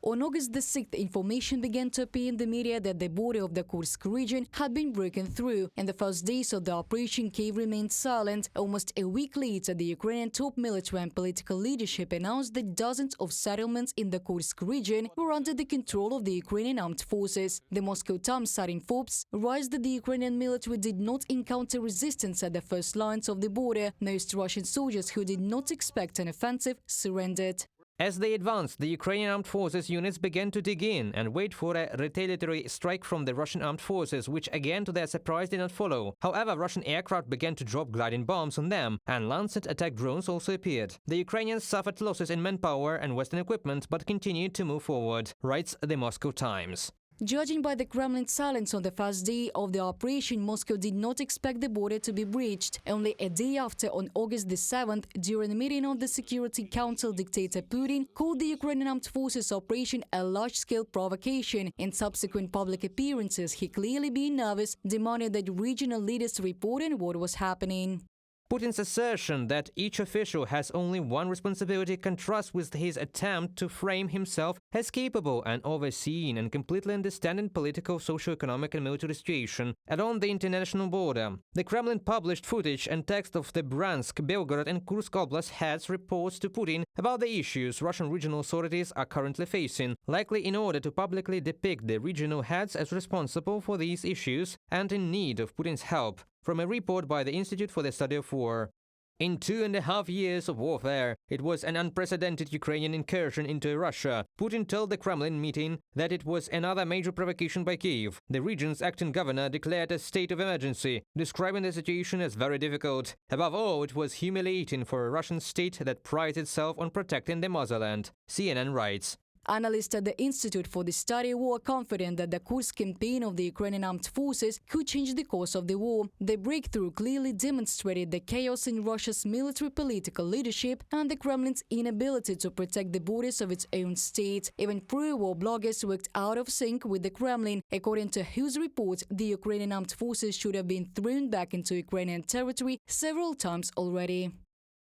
On August the 6th, information began to appear in the media that the border of the Kursk region had been broken through. In the first days of the operation, Kyiv remained silent. Almost a week later, the Ukrainian top military and political leadership announced that dozens of settlements in the Kursk region were under the control of the Ukrainian armed forces. The Moscow Times citing Forbes writes that the Ukrainian military did not encounter resistance at the first lines of the border. Most Russian soldiers who did not expect an offensive surrendered. As they advanced, the Ukrainian armed forces units began to dig in and wait for a retaliatory strike from the Russian armed forces, which again to their surprise did not follow. However, Russian aircraft began to drop gliding bombs on them, and Lancet attack drones also appeared. The Ukrainians suffered losses in manpower and Western equipment, but continued to move forward, writes the Moscow Times. Judging by the Kremlin's silence on the first day of the operation, Moscow did not expect the border to be breached. Only a day after, on August the 7th, during a meeting of the Security Council, dictator Putin called the Ukrainian armed forces operation a large-scale provocation. In subsequent public appearances, he clearly being nervous, demanded that regional leaders report on what was happening. Putin's assertion that each official has only one responsibility contrasts with his attempt to frame himself as capable and overseeing and completely understanding political, socio-economic and military situation along the international border. The Kremlin published footage and text of the Bryansk, Belgorod and Kursk Oblast heads reports to Putin about the issues Russian regional authorities are currently facing, likely in order to publicly depict the regional heads as responsible for these issues and in need of Putin's help. From a report by the Institute for the Study of War. In 2.5 years of warfare, it was an unprecedented Ukrainian incursion into Russia. Putin told the Kremlin meeting that it was another major provocation by Kyiv. The region's acting governor declared a state of emergency, describing the situation as very difficult. Above all, it was humiliating for a Russian state that prides itself on protecting the motherland, CNN writes. Analysts at the Institute for the Study of War are confident that the Kursk campaign of the Ukrainian armed forces could change the course of the war. The breakthrough clearly demonstrated the chaos in Russia's military political leadership and the Kremlin's inability to protect the borders of its own state. Even pro-war bloggers worked out of sync with the Kremlin, according to whose report the Ukrainian armed forces should have been thrown back into Ukrainian territory several times already.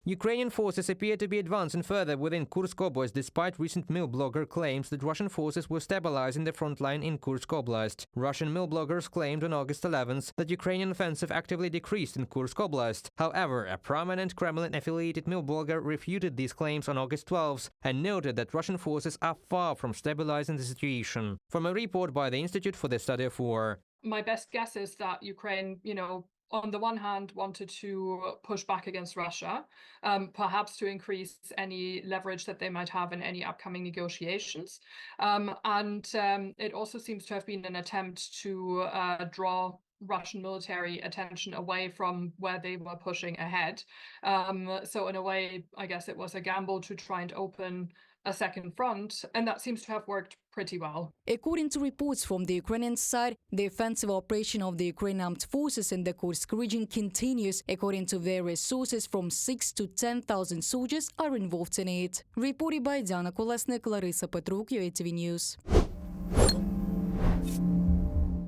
Ukrainian forces appear to be advancing further within Kursk Oblast despite recent Mill blogger claims that Russian forces were stabilizing the front line in Kursk Oblast. Russian Mill bloggers claimed on August 11th that Ukrainian offensive actively decreased in Kursk Oblast. However, a prominent Kremlin-affiliated Mill blogger refuted these claims on August 12th and noted that Russian forces are far from stabilizing the situation. From a report by the Institute for the Study of War. My best guess is that Ukraine, on the one hand, wanted to push back against Russia, perhaps to increase any leverage that they might have in any upcoming negotiations. And it also seems to have been an attempt to draw Russian military attention away from where they were pushing ahead. So in a way, I guess it was a gamble to try and open a second front, and that seems to have worked pretty well. According to reports from the Ukrainian side, the offensive operation of the Ukrainian armed forces in the Kursk region continues. According to various sources, from 6 to 10,000 soldiers are involved in it. Reported by Diana Kolesnik, Larissa Petruк, UATV News.